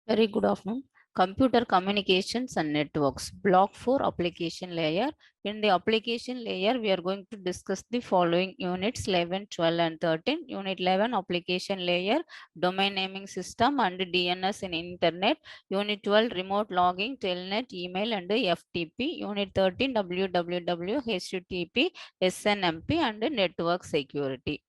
Very good afternoon. Computer communications and networks, block 4 application layer. In the application layer, we are going to discuss the following units 11, 12, and 13. Unit 11 application layer, domain naming system and DNS in internet. Unit 12 remote logging, telnet, email, and FTP. Unit 13 www, HTTP, SNMP, and network security.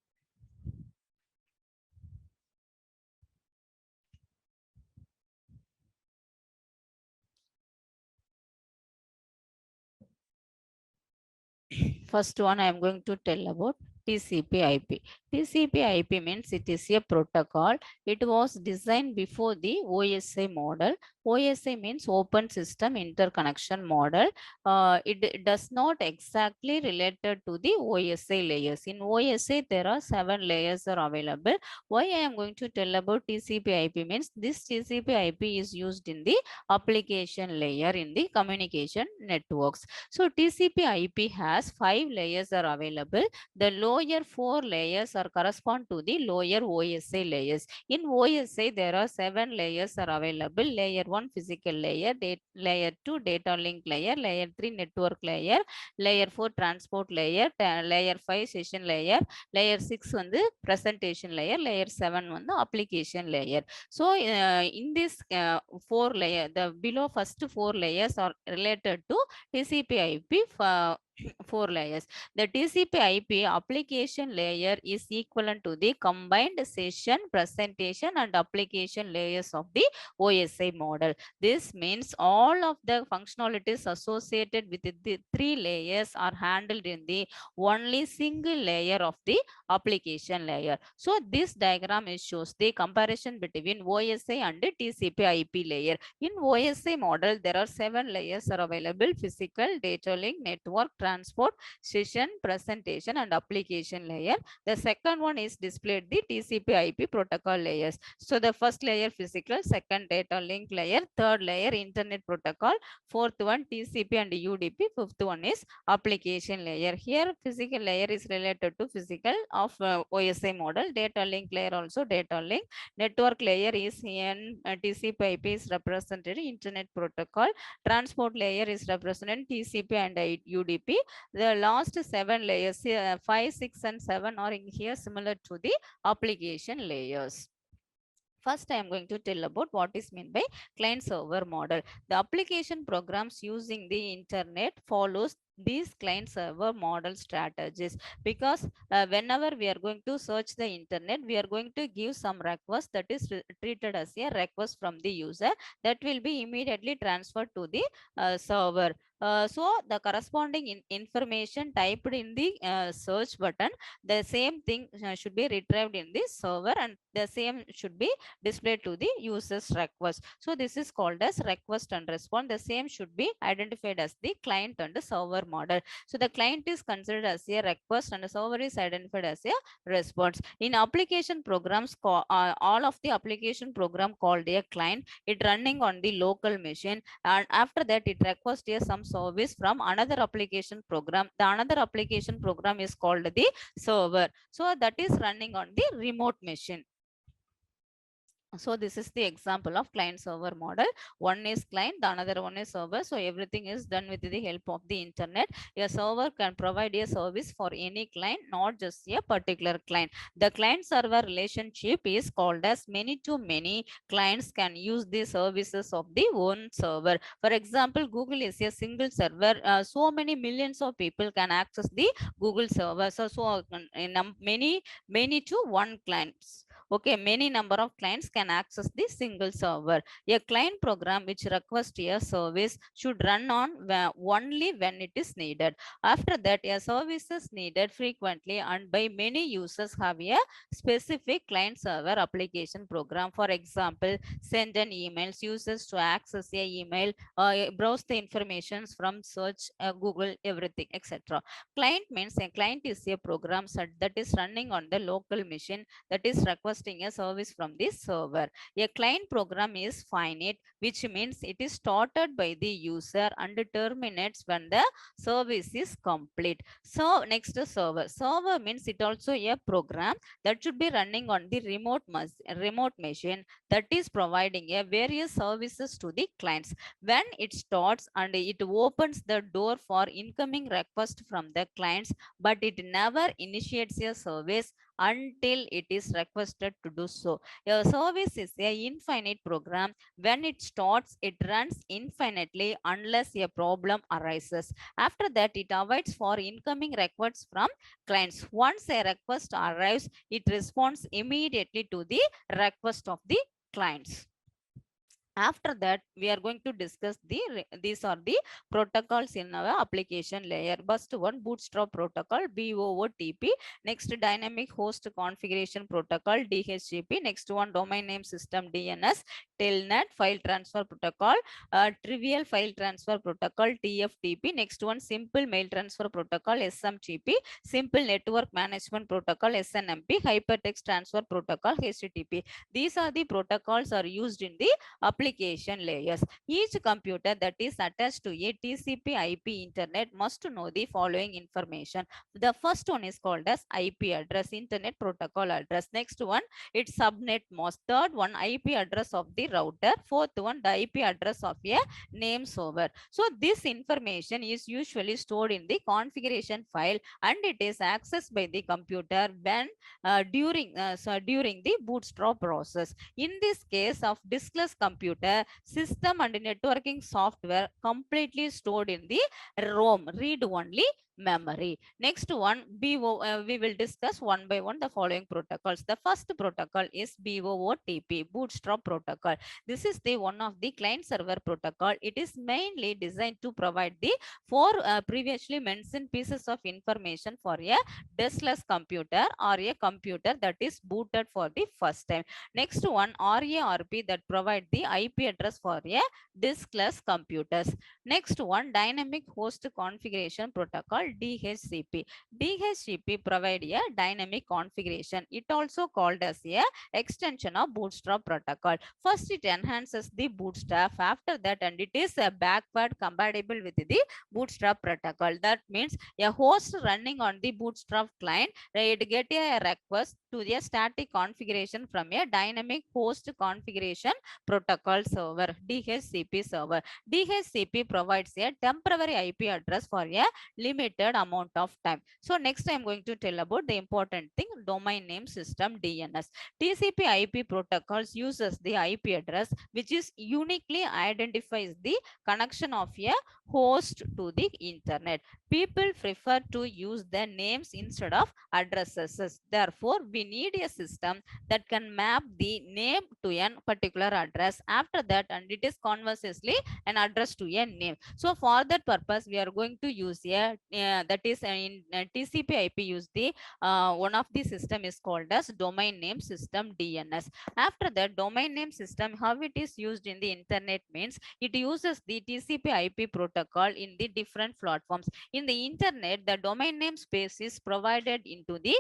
First one I am going to tell about TCP/IP. TCP/IP means it is a protocol. It was designed before the OSI model. OSI means Open System Interconnection Model. It does not exactly related to the OSI layers. In OSI, there are 7 layers are available. Why I am going to tell about TCP/IP means this TCP/IP is used in the application layer in the communication networks. So TCP/IP has 5 layers are available. The lower 4 layers are correspond to the lower OSI layers. In OSI, there are 7 layers are available. Layer 1 physical layer, layer 2 data link layer, layer 3 network layer, layer 4 transport layer, layer 5 session layer, layer 6 வந்து presentation layer, layer 7 வந்து application layer. So in this 4 layer, the below first 4 layers are related to TCP/IP 4 layers. The TCP/IP application layer is equivalent to the combined session, presentation, and application layers of the OSI model. This means all of the functionalities associated with the 3 layers are handled in the only single layer of the application layer. So this diagram shows the comparison between OSI and TCP/IP layer. In OSI model, there are 7 layers are available: physical, data link, network, transport, session, presentation, and application layer. The second one is displayed the TCP/IP protocol layers. So the first layer physical, second data link layer, third layer internet protocol, fourth one TCP and UDP, fifth one is application layer. Here physical layer is related to physical of OSI model, data link layer also data link, network layer is TCP/IP is represented internet protocol, transport layer is represented TCP and UDP. The last 7 layers 5, 6, and 7 are in here similar to the application layers. First, I am going to tell about what is meant by client server model. The application programs using the internet follows these client server model strategies, because whenever we are going to search the internet, we are going to give some request that is treated as a request from the user that will be immediately transferred to the server. So the corresponding information typed in the search button, the same thing should be retrieved in the server, and the same should be displayed to the user's request. So this is called as request and response. The same should be identified as the client and the server model. So the client is considered as a request and the server is identified as a response. In application programs, all of the application program called a client, it running on the local machine, and after that it requests some service from another application program. The another application program is called the server. So that is running on the remote machine. So this is the example of client server model. One is client, the another one is server. So everything is done with the help of the internet. A server can provide a service for any client, not just a particular client. The client server relationship is called as many to many clients can use the services of the one server. For example, Google is a single server. So many millions of people can access the Google server. So many to one clients. Okay, many number of clients can access the single server. A client program which requests a service should run on only when it is needed. After that, a service is needed frequently and by many users have a specific client server application program. For example, send an emails, users to access a email, browse the informations from search, Google, everything, etc. Client means a client is a program set that is running on the local machine that is requested requesting a service from the server. A client program is finite, which means it is started by the user and terminates when the service is complete. So next server. Server means it also a program that should be running on the remote machine that is providing a various services to the clients. When it starts and it opens the door for incoming request from the clients, but it never initiates a service until it is requested to do so. A service is a infinite program. When it starts, it runs infinitely unless a problem arises. After that, it awaits for incoming requests from clients. Once a request arrives, it responds immediately to the request of the clients. After that, we are going to discuss these are the protocols in our application layer. First one, bootstrap protocol, BOOTP. Next, dynamic host configuration protocol, DHCP. Next one, domain name system, DNS. Telnet, file transfer protocol, trivial file transfer protocol, TFTP. Next one, simple mail transfer protocol, SMTP. Simple network management protocol, SNMP. Hypertext transfer protocol, HTTP. These are the protocols are used in the application layers. Each computer that is attached to a TCP IP internet must know the following information. The first one is called as IP address, internet protocol address. Next one, it's subnet mask. Third one, IP address of the router. Fourth one, the IP address of a name server. So this information is usually stored in the configuration file and it is accessed by the computer when during the bootstrap process. In this case of diskless computer, system and networking software completely stored in the ROM, read-only memory. Next one, we will discuss one by one the following protocols. The first protocol is BOOTP, Bootstrap Protocol. This is the one of the client server protocol. It is mainly designed to provide the four previously mentioned pieces of information for a diskless computer or a computer that is booted for the first time. Next one, RARP, that provide the IP address for a diskless computers. Next one, dynamic host configuration protocol, DHCP. DHCP provide a dynamic configuration. It also called as a extension of bootstrap protocol. First, it enhances the bootstrap. After that, and it is backward compatible with the bootstrap protocol. That means a host running on the bootstrap client, it get a request to a static configuration from a dynamic host configuration protocol server, DHCP server. DHCP provides a temporary IP address for a limited amount of time. So next I'm going to tell about the important thing, domain name system, DNS. TCP IP protocols uses the IP address which is uniquely identifies the connection of a host to the internet. People prefer to use the names instead of addresses. Therefore, we need a system that can map the name to a particular address. After that, and it is conversely an address to a name. So for that purpose, we are going to use a that is in TCP IP use the one of the system is called as domain name system, DNS. After that, domain name system, how it is used in the internet means it uses the TCP IP protocol in the different platforms. In the internet, the domain name space is provided into the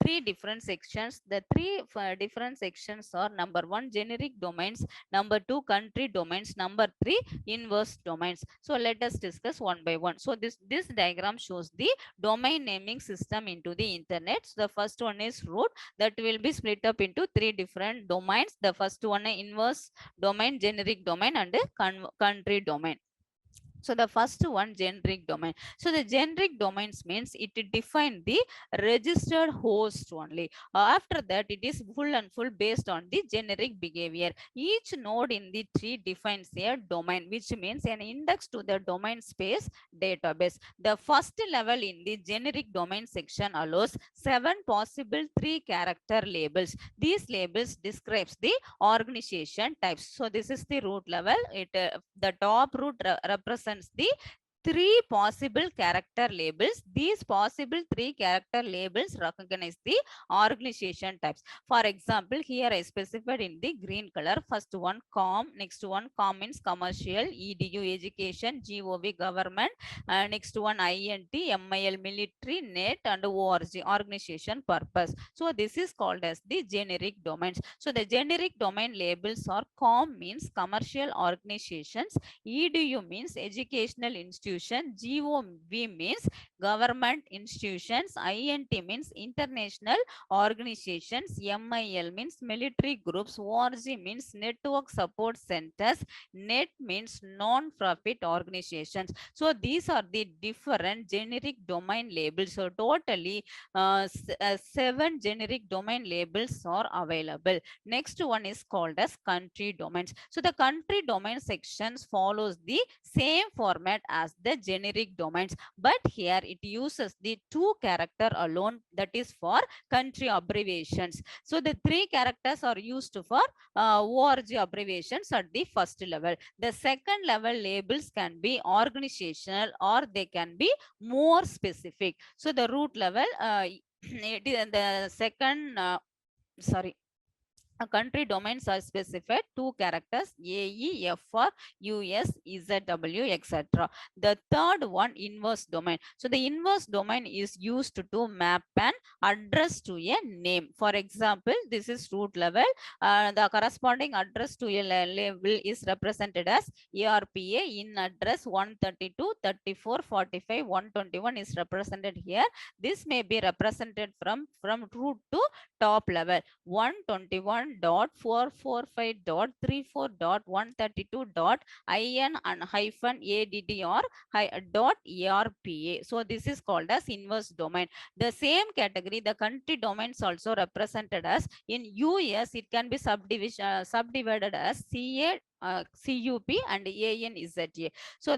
three different sections. The three different sections are: number one, generic domains; number two, country domains; number three, inverse domains. So let us discuss one by one. So this diagram shows the domain naming system into the internet. So the first one is root, that will be split up into three different domains. The first one, inverse domain, generic domain, and country domain. So the first one, generic domain. So the generic domains means it define the registered host only. After that, it is full and full based on the generic behavior. Each node in the tree defines a domain, which means an index to the domain space database. The first level in the generic domain section allows 7 possible 3-character labels. These labels describes the organization types. So this is the root level. The top root represents the three possible character labels. These possible three character labels recognize the organization types. For example, here I specified in the green color. First one com, next one com means commercial, edu education, gov government, next one int, mil military, net, and org organization purpose. So this is called as the generic domains. So the generic domain labels are com means commercial organizations, edu means educational institution, gov means government institutions, int means international organizations, mil means military groups, org means network support centers, net means non-profit organizations. So these are the different generic domain labels. So totally 7 generic domain labels are available. Next one is called as country domains. So the country domain sections follows the same format as the generic domains, but here it uses the 2 character alone, that is for country abbreviations. So the 3 characters are used for org abbreviations at the first level. The second level labels can be organizational or they can be more specific. So the root level, it is the second, sorry, country domains are specified 2 characters AE, FR, US, ZW, etc. The third one, inverse domain. So the inverse domain is used to map an address to a name. For example, this is root level. The corresponding address to a level is represented as ARPA. In address 132, 34, 45, 121 is represented here. This may be represented from root to top level. 121.445.34.132.in and hyphen addr dot arpa. So this is called as inverse domain. The same category, the country domains also represented as in US, it can be subdivided as CA, CUP and ANZA. So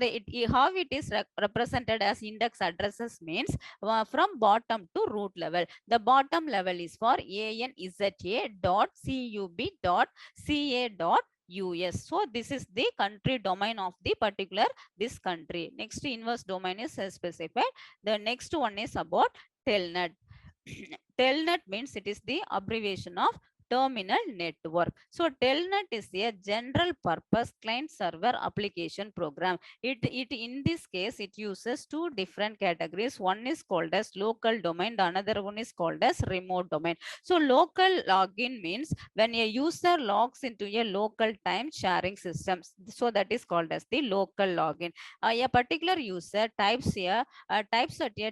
how it is represented as index addresses means from bottom to root level. The bottom level is for ANZA.CUB.CA.US. So this is the country domain of the particular this country. Next inverse domain is specified. The next one is about telnet. Telnet means it is the abbreviation of terminal network. So telnet is a general purpose client server application program. It in this case it uses 2 different categories. One is called as local domain, the another one is called as remote domain. So local login means when a user logs into a local time sharing system, so that is called as the local login. A particular user types at a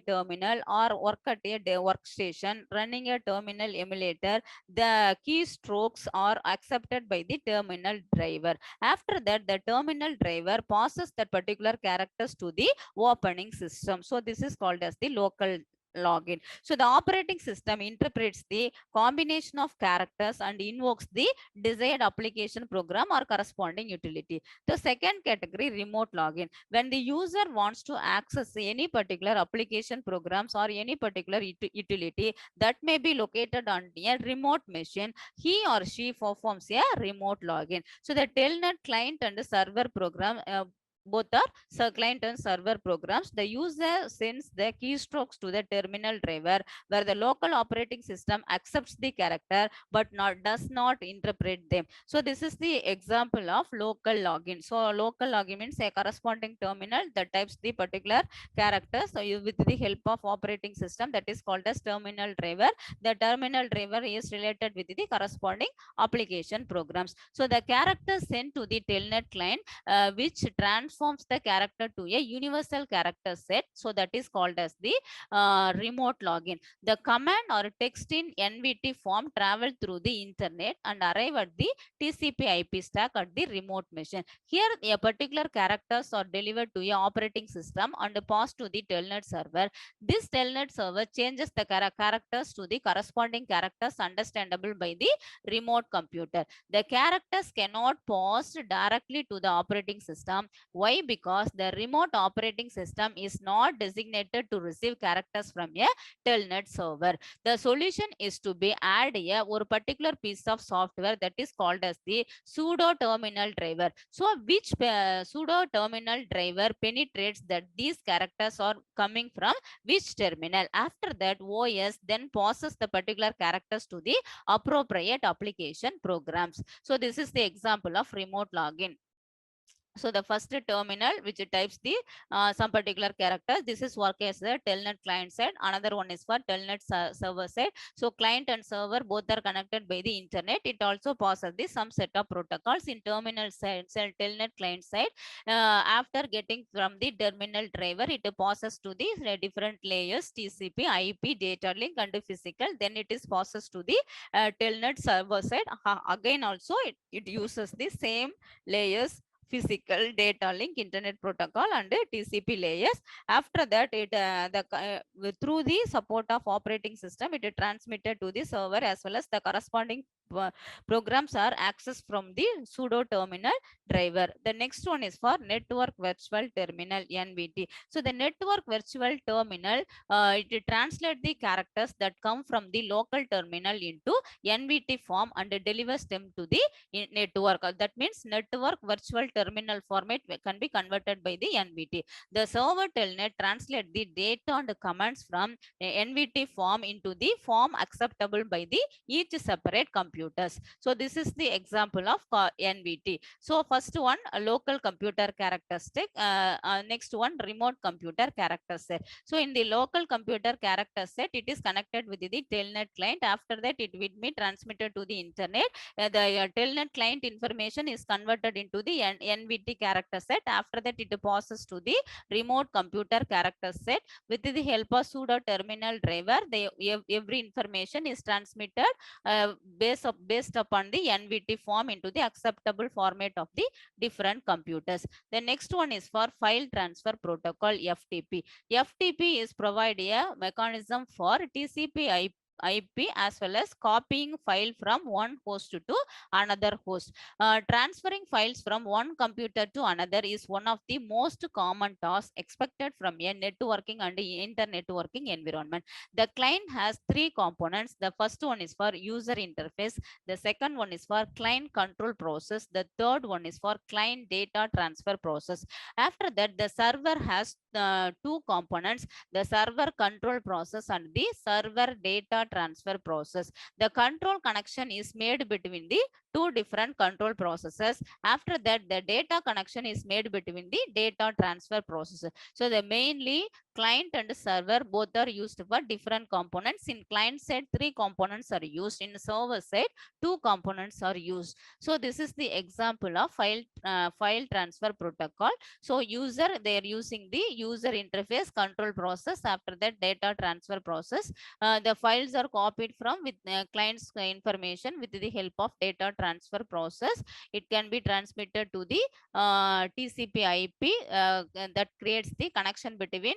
terminal or work at a workstation running a terminal emulator. The keystrokes are accepted by the terminal driver. After that, the terminal driver passes that particular characters to the opening system. So this is called as the local login. So the operating system interprets the combination of characters and invokes the desired application program or corresponding utility. The second category, remote login. When the user wants to access any particular application programs or any particular utility that may be located on a remote machine, he or she performs a remote login. So the telnet client and the server program, both are client and server programs. The user sends the keystrokes to the terminal driver where the local operating system accepts the character but does not interpret them. So this is the example of local login. So local login means a corresponding terminal that types the particular characters with the help of operating system, that is called as terminal driver. The terminal driver is related with the corresponding application programs. So the character sent to the telnet client which transforms the character to a universal character set. So that is called as the remote login. The command or text in NVT form travel through the internet and arrive at the TCP IP stack at the remote machine. Here a particular characters are delivered to a operating system and passed to the telnet server. This telnet server changes the characters to the corresponding characters understandable by the remote computer. The characters cannot pass directly to the operating system. Why? Because the remote operating system is not designated to receive characters from a telnet server. The solution is to be add a or particular piece of software that is called as the pseudo terminal driver. So which pseudo terminal driver penetrates that these characters are coming from which terminal. After that, OS then passes the particular characters to the appropriate application programs. So this is the example of remote login. So the first terminal which types the some particular characters, this is work as the telnet client side, another one is for telnet server side. So client and server both are connected by the internet. It also passes the some set of protocols in terminal side, telnet client side. After getting from the terminal driver, it passes to the different layers, TCP, IP, data link and physical. Then it is passes to the telnet server side. Again also it uses the same layers, physical, data link, internet protocol and TCP layers. After that, it through the support of operating system, it is transmitted to the server as well as the corresponding programs are accessed from the pseudo terminal driver. The next one is for network virtual terminal, NVT. So the network virtual terminal, it translates the characters that come from the local terminal into NVT form and delivers them to the network. That means network virtual terminal format can be converted by the NVT. The server telnet translate the data and commands from NVT form into the form acceptable by the each separate computers. So this is the example of NVT. So first one, a local computer characteristic. Next one, remote computer character set. So in the local computer character set, it is connected with the telnet client. After that, it will be transmitted to the internet. The telnet client information is converted into the NVT character set. After that, it passes to the remote computer character set. With the help of pseudo terminal driver, every information is transmitted based upon the NVT form into the acceptable format of the different computers. The next one is for file transfer protocol, FTP. FTP is provide a mechanism for TCP IP as well as copying file from one host to another host. Transferring files from one computer to another is one of the most common tasks expected from a networking and internetworking environment. The client has three components. The first one is for user interface. The second one is for client control process. The third one is for client data transfer process. After that, the server has two components, the server control process and the server data transfer process. The control connection is made between the two different control processes. After that, the data connection is made between the data transfer process. So the mainly client and server both are used for different components. In client side, three components are used. In server side, two components are used. So this is the example of file transfer protocol. So user, they are using the user interface control process. After that, data transfer process. The files are copied from with client's information with the help of data transfer process. It can be transmitted to the TCP IP that creates the connection between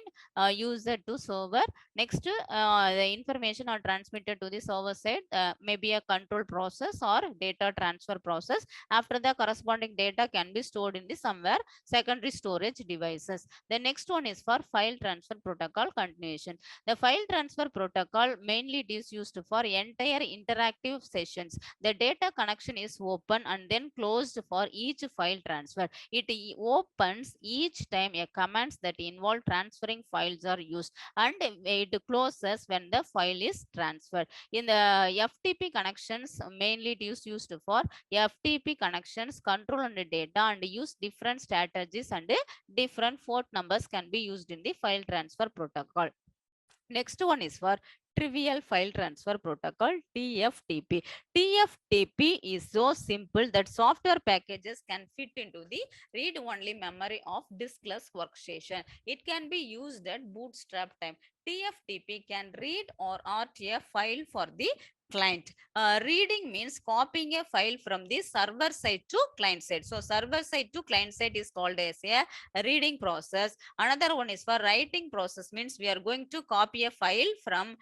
user to server. Next, the information are transmitted to the server side, maybe a control process or data transfer process. After the corresponding data can be stored in the somewhere secondary storage devices. The next one is for file transfer protocol continuation. The file transfer protocol mainly it is used for entire interactive sessions. The data connection is open and then closed for each file transfer. It opens each time a commands that involve transferring files are used, and it closes when the file is transferred. In the FTP connections, mainly it is used for FTP connections, control on the data and use different strategies, and different port numbers can be used in the file transfer protocol. Next one is for trivial file transfer protocol, TFTP. TFTP is so simple that software packages can fit into the read-only memory of diskless workstation. It can be used at bootstrap time. TFTP can read or write a file for the client. Reading means copying a file from the server side to client side. So server side to client side is called as a reading process. Another one is for writing process, means we are going to copy a file from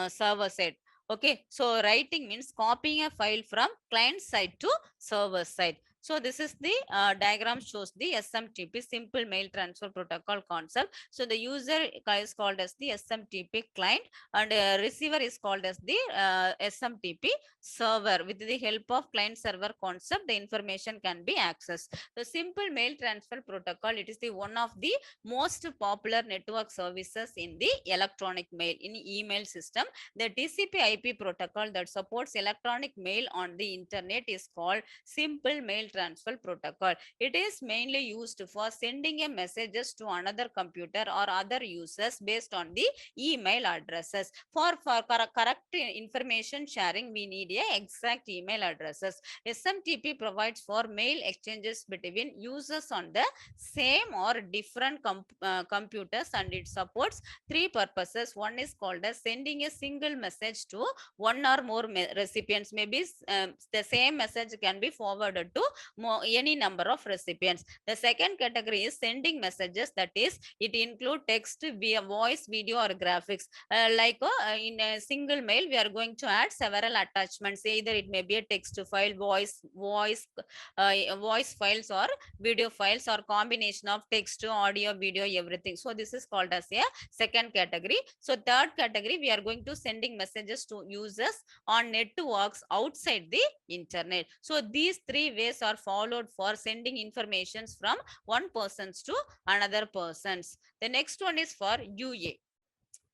server side. Okay, so writing means copying a file from client side to server side. So this is the diagram shows the SMTP, simple mail transfer protocol concept. So the user is called as the SMTP client, and receiver is called as the SMTP server. With the help of client server concept, the information can be accessed. The simple mail transfer protocol, it is the one of the most popular network services in the electronic mail in email system. The TCP/IP protocol that supports electronic mail on the internet is called simple mail transfer protocol. It is mainly used for sending a messages to another computer or other users based on the email addresses. For correct information sharing, we need a exact email addresses. SMTP provides for mail exchanges between users on the same or different computers, and it supports three purposes. One is called as sending a single message to one or more recipients. Maybe the same message can be forwarded to any number of recipients. The second category is sending messages, that is it include text via voice, video or graphics. In a single mail we are going to add several attachments, either it may be a text file, voice files or video files, or combination of text, audio, video, everything. So this is called as a second category. So third category, we are going to sending messages to users on networks outside the internet. So these three ways are followed for sending informations from one persons to another persons. The next one is for UA.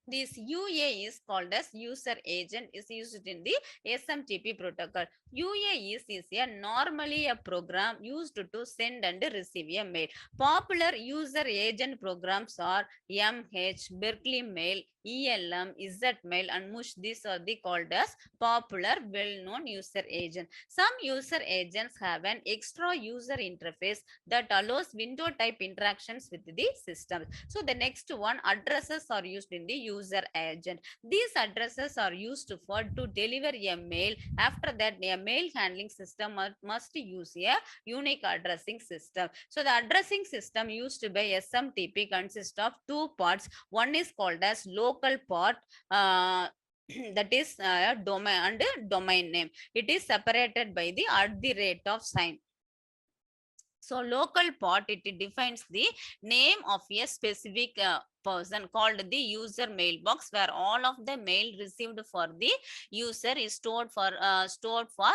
This UA is called as user agent, is used in the SMTP protocol. UA is a normally a program used to send and receive a mail. Popular user agent programs are MH, Berkeley Mail, ELM, Zmail, and Mush. These are the called as popular, well-known user agent. Some user agents have an extra user interface that allows window type interactions with the system. So the next one, addresses are used in the user agent. These addresses are used for to deliver a mail. After that, a mail handling system must use a unique addressing system. So the addressing system used by SMTP consists of two parts. One is called as local part, that is domain and domain name. It is separated by the @ sign. So local part, it defines the name of a specific person called the user mailbox, where all of the mail received for the user is stored for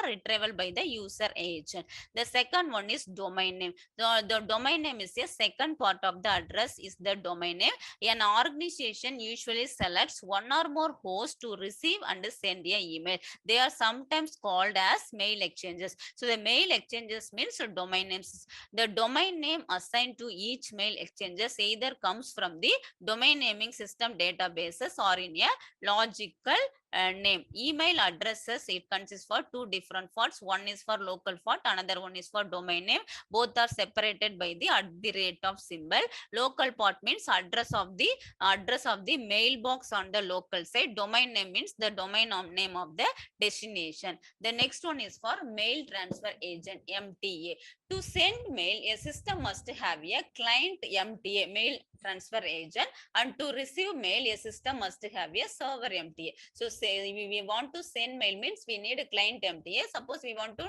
retrieval by the user agent. The second one is domain name. The domain name is a second part of the address, is the domain name. An organization usually selects one or more hosts to receive and send a email. They are sometimes called as mail exchanges. So the mail exchanges means domain names. The domain name assigned to each mail exchanges either comes from the domain naming system databases or in a logical name. Email addresses, it consists for two different parts. One is for local part, another one is for domain name. Both are separated by the @ symbol. Local part means address of the mailbox on the local side. Domain name means the domain name of the destination. The next one is for mail transfer agent, MTA. To send mail, a system must have a client MTA, mail transfer agent, and to receive mail, a system must have a server MTA. So say we want to send mail means we need a client MTA. Suppose we want to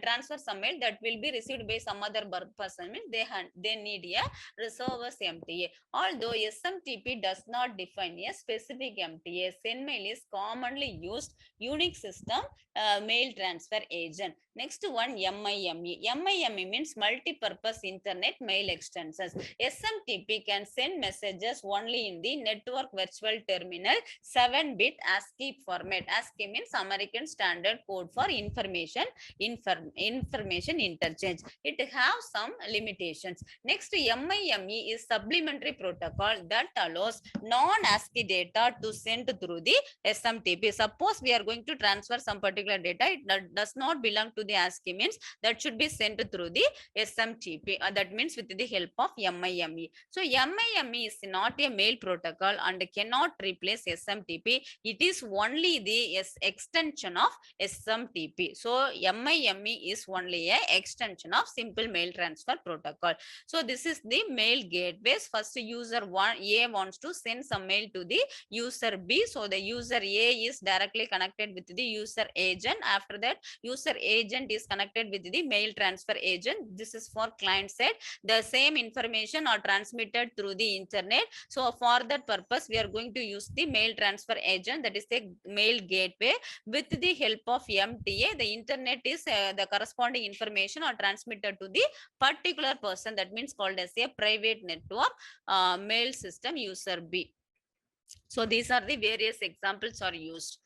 transfer some mail that will be received by some other person, means they need a server's MTA. Although SMTP does not define a specific MTA, send mail is commonly used Unix system mail transfer agent. Next one, MIME. MIME means multi-purpose internet mail extensions. SMTP can send messages only in the network virtual terminal 7-bit ASCII format. ASCII means American Standard Code for Information Interchange. It has some limitations. Next, MIME is supplementary protocol that allows non-ASCII data to send through the SMTP. Suppose we are going to transfer some particular data, it does not belong to the ASCII, means that should be sent through the SMTP. That means with the help of MIME. So MIME is not a mail protocol and cannot replace SMTP. It is only the extension of SMTP. So MIME is only a extension of simple mail transfer protocol. So this is the mail gateways. First user A wants to send some mail to the user B. So the user A is directly connected with the user agent. After that, user agent is connected with the mail transfer agent. This is for client side. The same information are transmitted through the internet. So for that purpose, we are going to use the mail transfer agent, that is the mail gateway. With the help of MTA, the internet is the corresponding information are transmitted to the particular person, that means called as a private network mail system user B. So these are the various examples are used.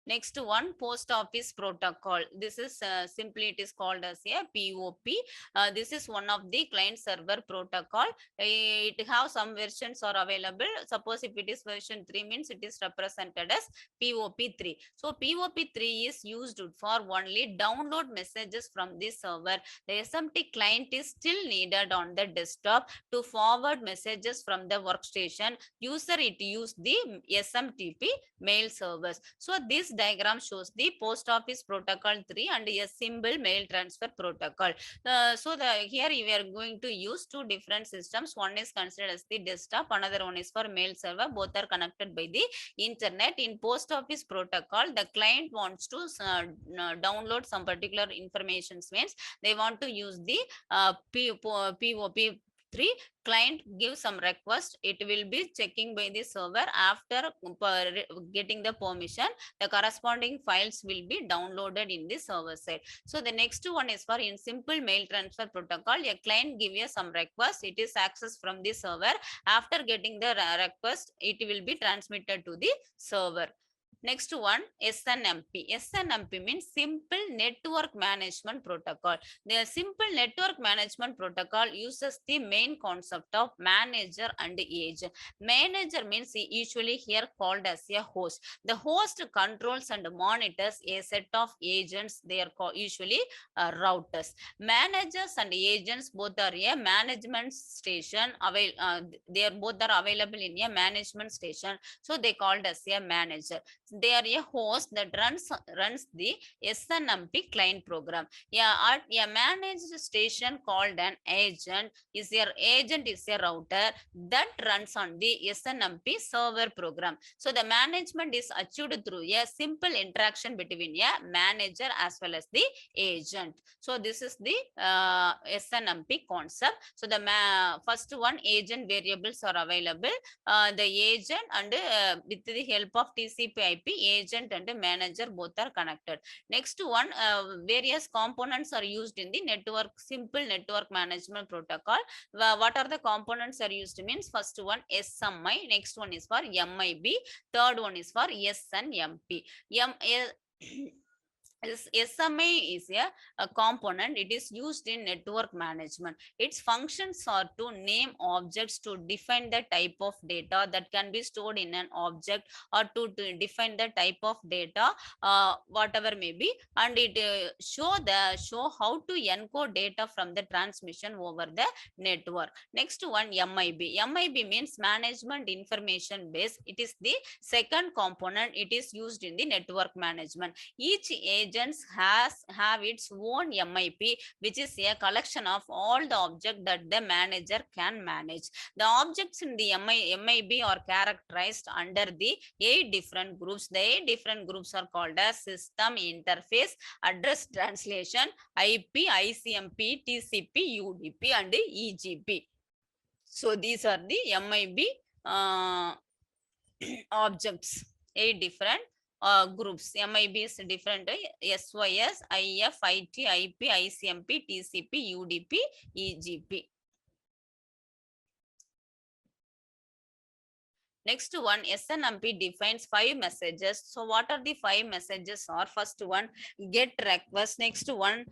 Next one, post office protocol. This is simply it is called as a POP. This is one of the client server protocol. It have some versions are available. Suppose if it is version 3 means it is represented as POP3. So POP3 is used for only download messages from the server. The SMT client is still needed on the desktop to forward messages from the workstation. User it use the SMTP mail servers. So this diagram shows the post office protocol 3 and a symbol mail transfer protocol. Here we are going to use two different systems. One is considered as the desktop, another one is for mail server. Both are connected by the internet. In post office protocol, the client wants to download some particular information, means they want to use the POP3. Client gives some request, it will be checking by the server. After getting the permission, the corresponding files will be downloaded in the server side. So the next one is for in simple mail transfer protocol. A client give you some request, it is accessed from the server. After getting the request, it will be transmitted to the server. Next one, SNMP. SNMP means Simple Network Management Protocol. The Simple Network Management Protocol uses the main concept of manager and agent. Manager means usually here called as a host. The host controls and monitors a set of agents. They are called usually routers. Managers and agents both are a management station. They are both are available in a management station. So they called as a manager. They are a host that runs the SNMP client program. A managed station called an agent is your agent is a router that runs on the SNMP server program. So the management is achieved through a simple interaction between a manager as well as the agent. So this is the SNMP concept. So the first one, agent variables are available. The agent and with the help of TCP/IP, agent and manager both are connected. Next one, various components are used in the network, simple network management protocol. What are the components are used means, first one SMI, next one is for MIB, third one is for SNMP. SMI is a component. It is used in network management. Its functions are to name objects, to define the type of data that can be stored in an object, or to define the type of data, whatever may be, and it show how to encode data from the transmission over the network. Next one, MIB. MIB means management information base. It is the second component. It is used in the network management. Each agents have its own MIP, which is a collection of all the objects that the manager can manage. The objects in the MIB are characterized under the 8 different groups. The 8 different groups are called as system, interface, address translation, IP, ICMP, TCP, UDP, and EGP. So these are the MIB objects, 8 different groups. MIB is different: SYS, IF, IT, IP, ICMP, TCP, UDP, EGP. Next one, SNMP defines 5 messages. So what are the 5 messages are? First one, get request. Next one,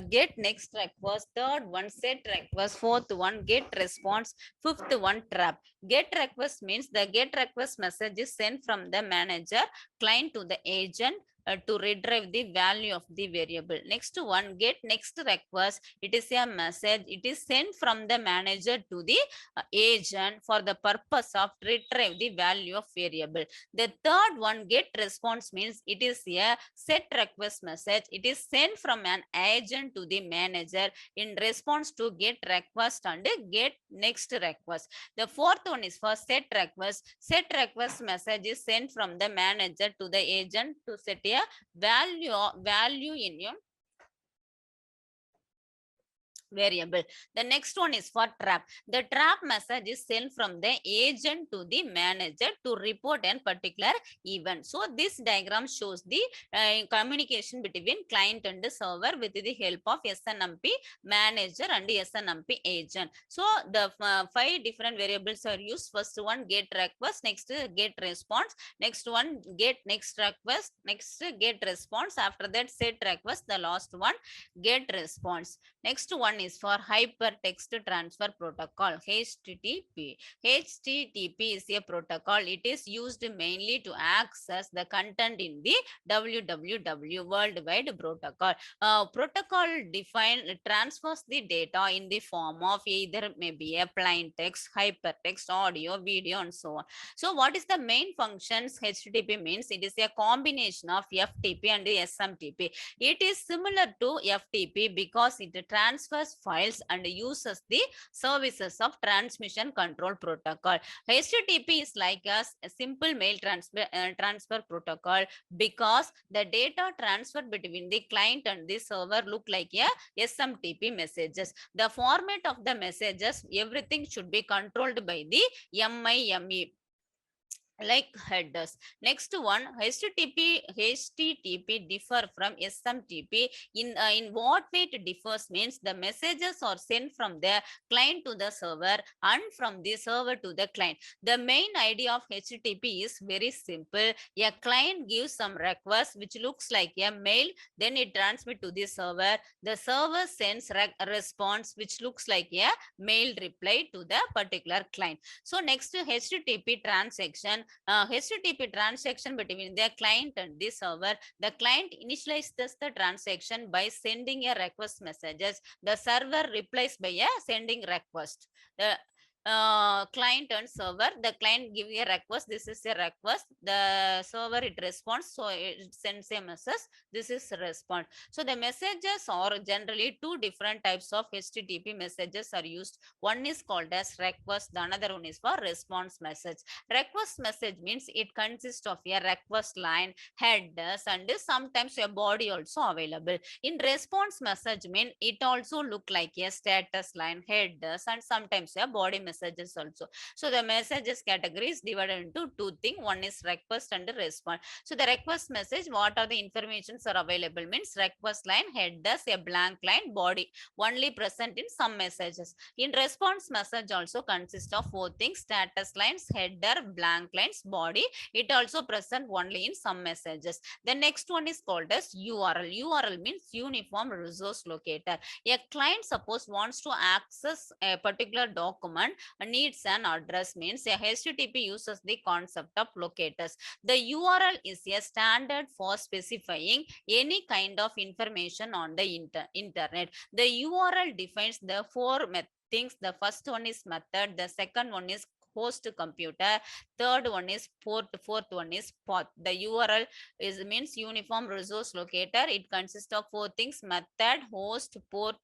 get next request. Third one, set request. Fourth one, get response. Fifth one, trap. Get request means the get request message is sent from the manager client to the agent to retrieve the value of the variable. Next one, get next request. It is a message. It is sent from the manager to the agent for the purpose of retrieve the value of variable. The third one, get response, means it is a set request message. It is sent from an agent to the manager in response to get request and get next request. The fourth one is for set request. Set request message is sent from the manager to the agent to set a value in your variable. The next one is for trap. The trap message is sent from the agent to the manager to report a particular event. So this diagram shows the communication between client and the server with the help of SNMP manager and SNMP agent. So the 5 different variables are used. First one, get request. Next, get response. Next one, get next request. Next, get response. After that, set request. The last one, get response. Next one is for hypertext transfer protocol, HTTP. HTTP is a protocol. It is used mainly to access the content in the www World Wide Protocol. Protocol transfers the data in the form of either maybe a plain text, hypertext, audio, video, and so on. So what is the main functions HTTP means? It is a combination of FTP and SMTP. It is similar to FTP because it transfers files and uses the services of transmission control protocol. HTTP is like a simple mail transfer protocol because the data transferred between the client and the server look like a SMTP messages. The format of the messages, everything should be controlled by the MIME, like headers. Next one, HTTP differ from SMTP. In what way it differs means the messages are sent from the client to the server and from the server to the client. The main idea of HTTP is very simple. A client gives some request which looks like a mail, then it transmits to the server. The server sends a response which looks like a mail reply to the particular client. So next, HTTP transaction. HTTP transaction between the client and the server. The client initializes the transaction by sending a request messages. The server replies by a sending request. The client and server, the client give a request, this is a request, the server it responds, so it sends a message, this is a response. So the messages are generally two different types of HTTP messages are used. One is called as request, the another one is for response message. Request message means it consists of a request line, headers, and sometimes a body also available. In response message mean it also look like a status line, headers, and sometimes a body messages also. So the messages category is divided into two things. One is request and response. So the request message, what are the informations are available means request line, headers, a blank line, body only present in some messages. In response message also consists of four things: status lines, header, blank lines, body. It also present only in some messages. The next one is called as URL. URL means uniform resource locator. A client suppose wants to access a particular document, needs an address, means a HTTP uses the concept of locators. The URL is a standard for specifying any kind of information on the internet. The URL defines the four things. The first one is method, the second one is host computer, third one is port, fourth one is path. The URL is means uniform resource locator. It consists of four things: method, host, port,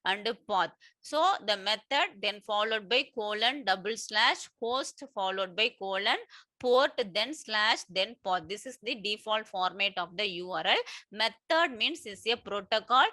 and path. So the method, then followed by colon, double slash, host followed by colon, port, then slash, then path. This is the default format of the URL. Method means is a protocol.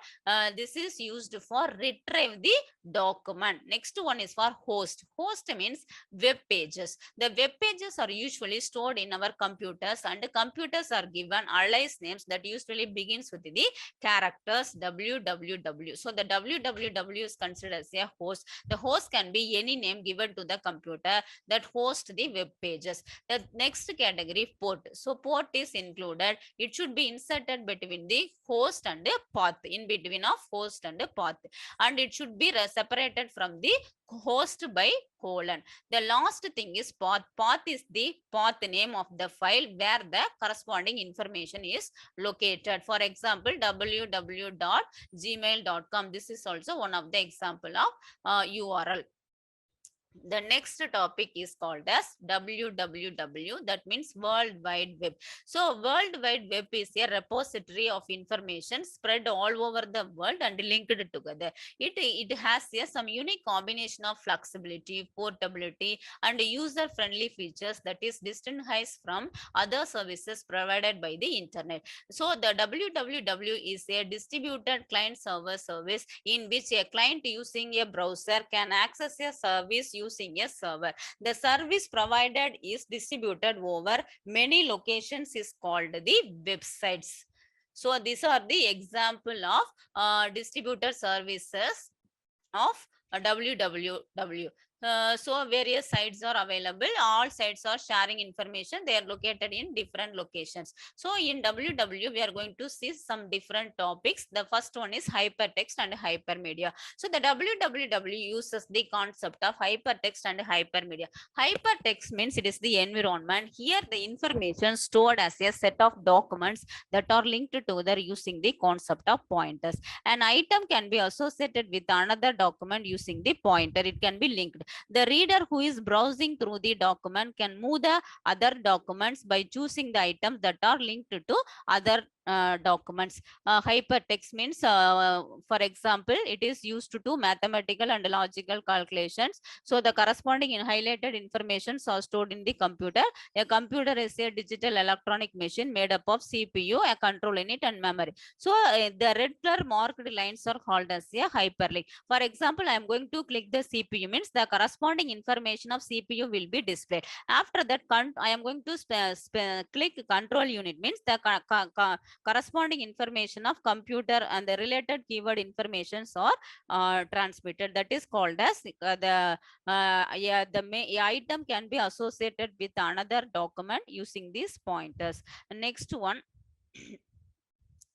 This is used for retrieve the document. Next one is for host. Host means web pages. The web pages are usually stored in our computers, and computers are given alias names that usually begins with the characters www. So the www is considered as a host. The host can be any name given to the computer that hosts the web pages. The next category, port. So port is included. It should be inserted between the host and the path, in between of host and the path, and it should be separated from the host by colon. The last thing is path. Path is is the path name of the file where the corresponding information is located. For example, www.gmail.com. This is also one of the example of URL. The next topic is called as www, that means World Wide Web. So World Wide Web is a repository of information spread all over the world and linked together. It has some unique combination of flexibility, portability, and user-friendly features that is distinguished from other services provided by the internet. So the www is a distributed client-server service in which a client using a browser can access a service using a server. The service provided is distributed over many locations is called the websites. So these are the example of distributed services of www. So various sites are available. All sites are sharing information. They are located in different locations. So in www, we are going to see some different topics. The first one is hypertext and hypermedia. So the www uses the concept of hypertext and hypermedia. Hypertext means it is the environment. Here the information stored as a set of documents that are linked together using the concept of pointers. An item can be associated with another document using the pointer. It can be linked. The reader who is browsing through the document can move the other documents by choosing the items that are linked to other documents. Hypertext means, for example, it is used to do mathematical and logical calculations. So the corresponding highlighted information are stored in the computer. A computer is a digital electronic machine made up of CPU, a control unit, and memory. So the red color marked lines are called as a hyperlink. For example, I am going to click the CPU, means the corresponding information of CPU will be displayed. After that, I am going to click control unit, means the corresponding information of computer and the related keyword informations are transmitted. That is called as the item can be associated with another document using these pointers. Next one.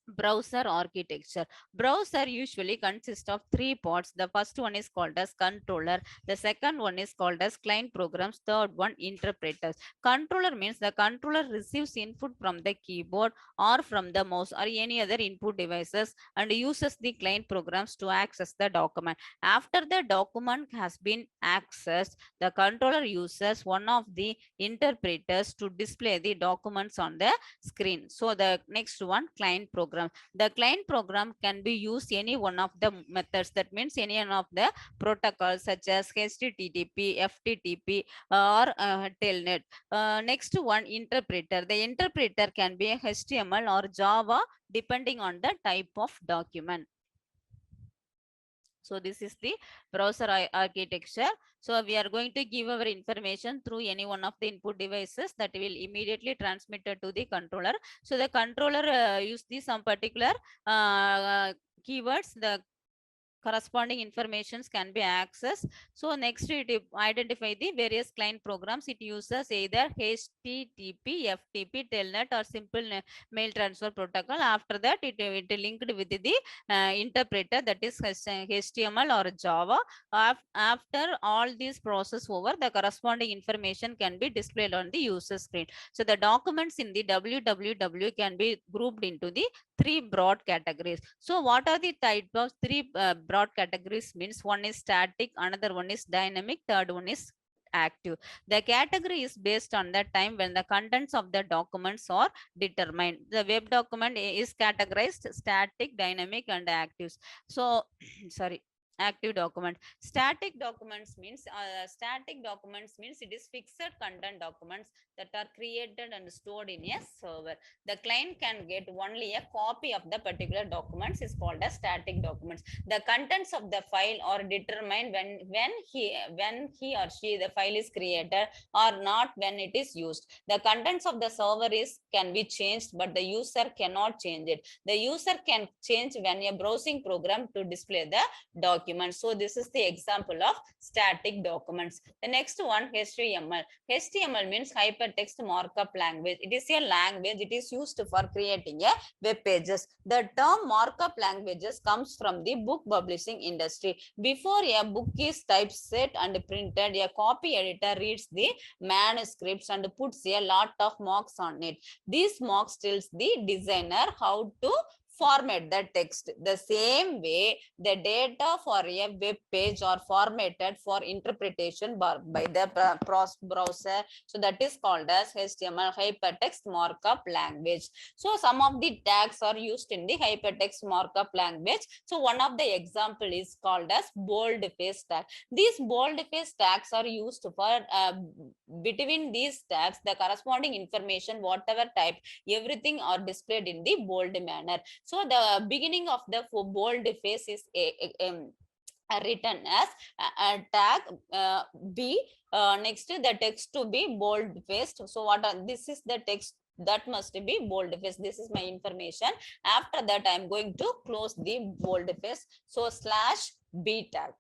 Browser architecture. Browser usually consists of three parts. The first one is called as controller. The second one is called as client programs. Third one, interpreters. Controller means the controller receives input from the keyboard or from the mouse or any other input devices and uses the client programs to access the document. After the document has been accessed, the controller uses one of the interpreters to display the documents on the screen. So the next one, client program. The client program can be used any one of the methods. That means any one of the protocols such as HTTP, FTTP, or Telnet. Next one, interpreter. The interpreter can be a HTML or Java depending on the type of document. So this is the browser architecture. So we are going to give our information through any one of the input devices that will immediately transmitted to the controller. So the controller use some particular keywords. The corresponding informations can be accessed. So next, it identify the various client programs. It uses either HTTP, FTP, Telnet, or simple mail transfer protocol. After that, it linked with the interpreter, that is HTML or Java. After all these process over, the corresponding information can be displayed on the user screen. So the documents in the www can be grouped into the three broad categories. So what are the type of three broad categories? Means one is static, another one is dynamic, third one is active. The category is based on the time when the contents of the documents are determined. The web document is categorized static, dynamic, and active. So sorry, active document. Static documents means it is fixed content documents that are created and stored in a server. The client can get only a copy of the particular documents is called as static documents. The contents of the file are determined when he or she the file is created or not when it is used. The contents of the server can be changed, but the user cannot change it. The user can change when a browsing program to display the document. documents. So this is the example of static documents. The next one, HTML. HTML means hypertext markup language. It is a language. It is used for creating a web pages. The term markup languages comes from the book publishing industry. Before a book is typeset and printed, a copy editor reads the manuscripts and puts a lot of marks on it. These marks tells the designer how to format the text. The same way, the data for a web page are formatted for interpretation by the browser. So that is called as HTML, hypertext markup language. So some of the tags are used in the hypertext markup language. So one of the example is called as boldface tag. These boldface tags are used for between these tags, the corresponding information, whatever type, everything are displayed in the bold manner. So the beginning of the boldface is written as a tag B. Next, the text to be bold faced. So what are, this is the text that must be bold face. This is my information. After that, I am going to close the bold face. So /B tag.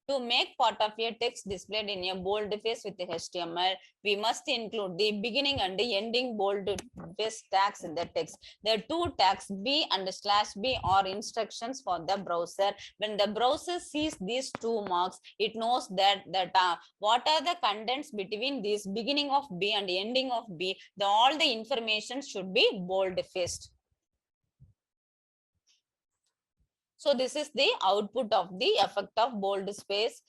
To make part of a text displayed in a boldface with HTML, we must include the beginning and the ending boldface tags in the text. The two tags B and /B are instructions for the browser. When the browser sees these two marks, it knows that what are the contents between this beginning of B and ending of B. All the information should be bold-faced. So this is the output of the effect of boldface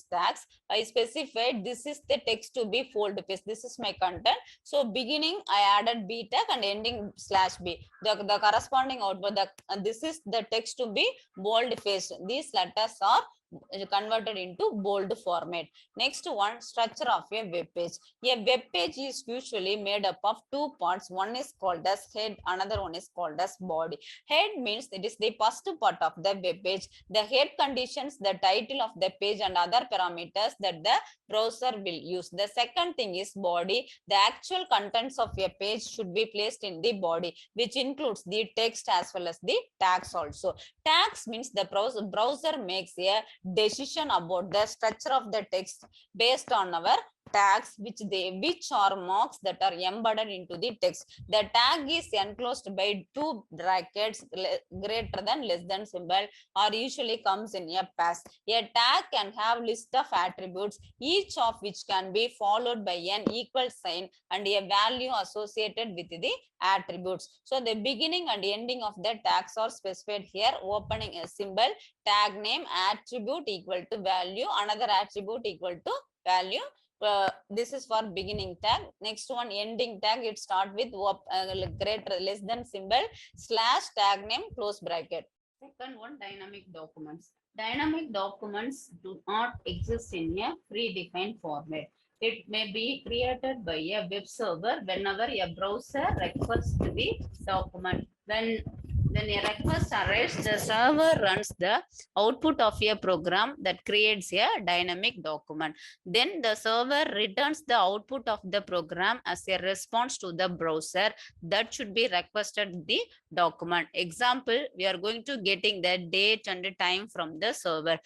tags. I specified this is the text to be boldface. This is my content. So beginning I added B tag and ending /B. The corresponding output. This is the text to be boldface. These letters are converted into bold format. Next one, structure of a web page. A web page is usually made up of two parts. One is called as head, another one is called as body. Head means it is the first part of the web page. The head conditions the title of the page and other parameters that the browser will use. The second thing is body. The actual contents of a page should be placed in the body, which includes the text as well as the tags also. Tags means the browser makes a decision about the structure of the text based on our tags, which are marks that are embedded into the text. The tag is enclosed by two brackets greater than less than symbol, or usually comes in a pass. A tag can have list of attributes, each of which can be followed by an equal sign and a value associated with the attributes. So the beginning and ending of the tags are specified here. Opening a symbol, tag name, attribute equal to value, another attribute equal to value. This is for beginning tag. Next one, ending tag. It start with greater less than symbol / tag name close bracket. Second one, dynamic documents. Dynamic documents do not exist in a predefined format. It may be created by a web server whenever a browser requests the document. When a request arrives, the server runs the output of a program that creates a dynamic document. Then the server returns the output of the program as a response to the browser that should be requested the document. Example, we are going to getting the date and the time from the server.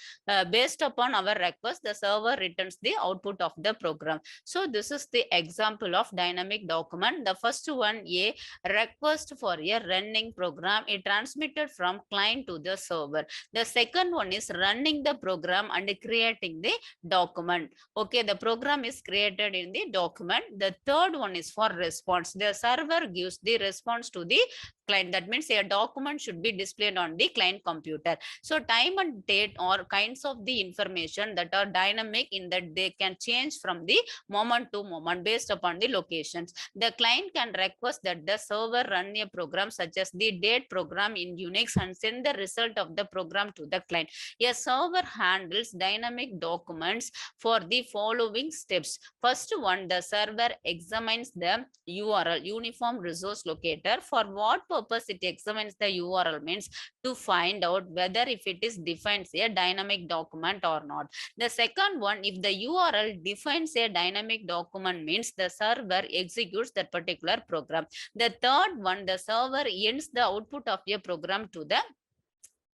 Based upon our request, the server returns the output of the program. So this is the example of dynamic document. The first one, a request for a running program. It transmitted from client to the server. The second one is running the program and creating the document. Okay, the program is created in the document. The third one is for response. The server gives the response to the client. That means a document should be displayed on the client computer. So time and date are kinds of the information that are dynamic in that they can change from the moment to moment based upon the locations. The client can request that the server run a program such as the date program in Unix and send the result of the program to the client. A server handles dynamic documents for the following steps. First one, the server examines the URL, uniform resource locator. For what purpose it examines the URL means to find out whether if it is defines a dynamic document or not. The second one, if the URL defines a dynamic document means the server executes that particular program. The third one, the server ends the output of a program to the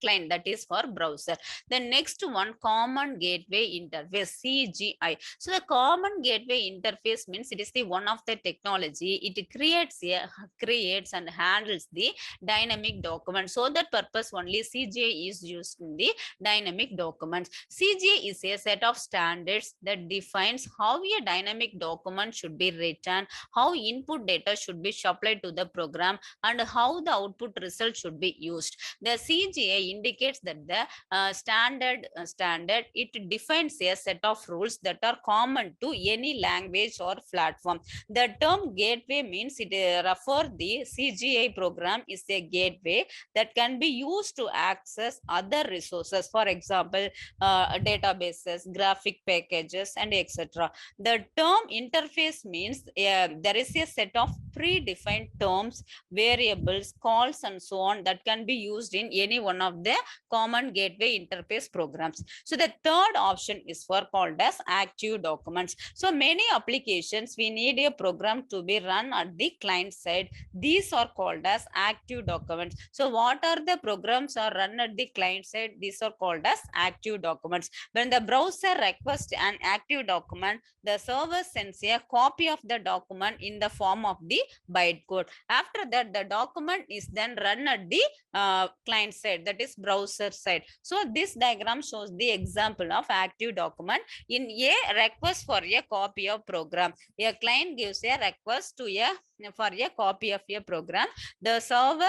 client, that is for browser. The next one, common gateway interface, CGI. So the common gateway interface means it is the one of the technology. It creates and handles the dynamic document. So that purpose only CGI is used in the dynamic documents. CGI is a set of standards that defines how a dynamic document should be written, how input data should be supplied to the program, and how the output result should be used. The CGI indicates that the standard it defines a set of rules that are common to any language or platform. The term gateway means it refer the CGI program is a gateway that can be used to access other resources, for example databases, graphic packages, and etc. The term interface means there is a set of predefined terms, variables, calls, and so on that can be used in any one of the common gateway interface programs. So the third option is for called as active documents. So many applications we need a program to be run at the client side. These are called as active documents. So what are the programs are run at the client side? These are called as active documents. When the browser requests an active document, the server sends a copy of the document in the form of the bytecode. After that, the document is then run at the client side, that is browser side. So this diagram shows the example of active document. In a request for a copy of program, a client gives a request to for a copy of a program. The server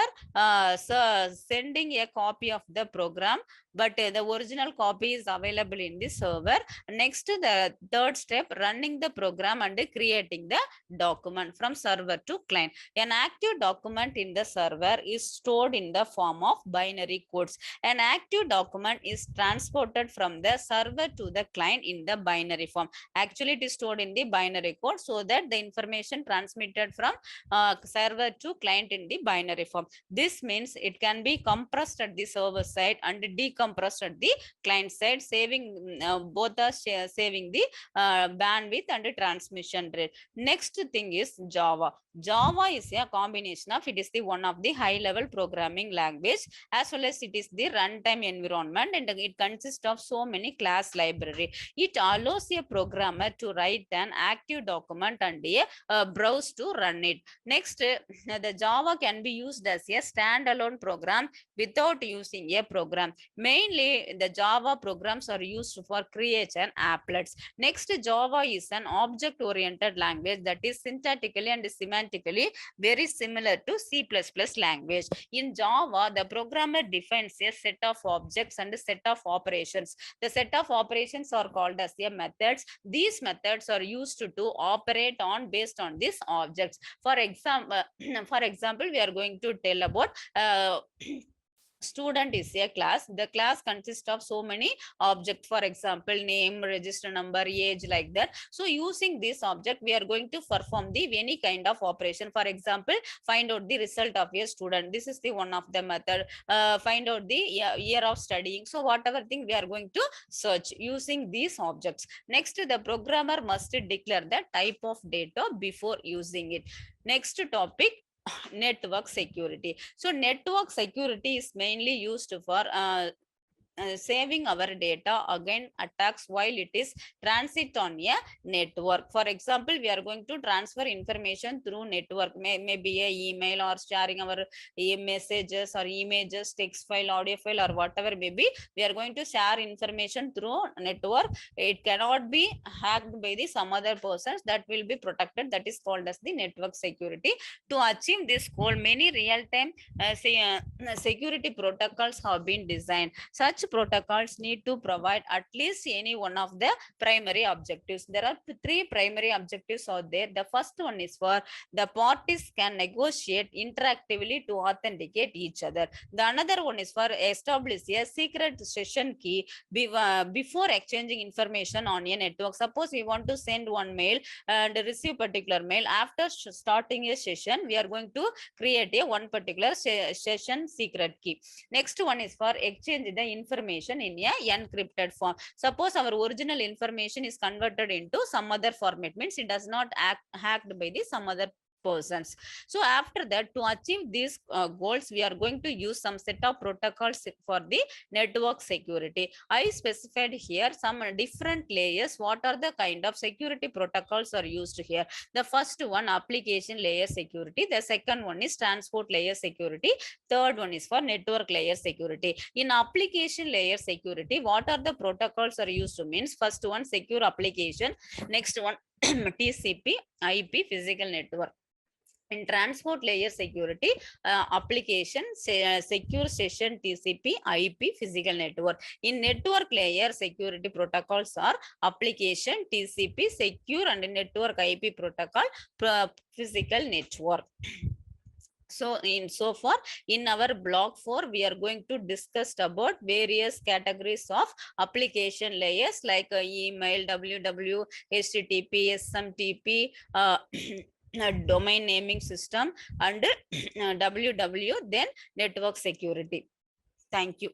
sending a copy of the program, but the original copy is available in the server. Next, the third step, running the program and creating the document from server to client. An active document in the server is stored in the form of binary codes. An active document is transported from the server to the client in the binary form. Actually, it is stored in the binary code so that the information transmitted from server to client in the binary form. This means it can be compressed at the server side and decompressed at the client side, saving both are saving the bandwidth and transmission rate. Next thing is Java. Java is a combination of, it is the one of the high level programming language, as well as it is the runtime environment, and it consists of so many class library. It allows a programmer to write an active document and a browse to run it. Next, the Java can be used as a standalone program without using a program. Mainly, the Java programs are used for creating applets. Next, Java is an object-oriented language that is syntactically and semantically very similar to C++ language. In Java, the programmer defines a set of objects and a set of operations. The set of operations are called as the methods. These methods are used to operate on based on these objects. For example, we are going to tell about student is a class. The class consists of so many objects, for example name, register number, age, like that. So using this object, we are going to perform the any kind of operation. For example, find out the result of a student. This is the one of the method. Find out the year of studying. So whatever thing we are going to search using these objects. Next, the programmer must declare the type of data before using it. Next topic, network security. So network security is mainly used for saving our data against attacks while it is transit on a network. For example, we are going to transfer information through network, maybe a email or sharing our messages or images, text file, audio file, or whatever maybe. We are going to share information through network. It cannot be hacked by the some other persons. That will be protected. That is called as the network security. To achieve this goal, many real-time security protocols have been designed. Such protocols need to provide at least any one of the primary objectives. There are three primary objectives out there. The first one is for the parties can negotiate interactively to authenticate each other. The another one is for establish a secret session key before exchanging information on a network. Suppose we want to send one mail and receive particular mail. After starting a session, we are going to create a one particular session secret key. Next one is for exchange the information in a encrypted form. Suppose our original information is converted into some other format, means it does not act hacked by the some other persons. So after that, to achieve these goals, we are going to use some set of protocols for the network security. I specified here some different layers. What are the kind of security protocols are used here? The first one, application layer security. The second one is transport layer security. Third one is for network layer security. In application layer security, what are the protocols are used to means? First one, secure application. Next one, TCP IP physical network. In transport layer security, application secure session TCP IP physical network. In network layer security, protocols are application TCP secure and network IP protocol physical network. So far in our block 4, we are going to discuss about various categories of application layers like email, www, HTTP, SMTP, domain naming system, and www, then network security. Thank you.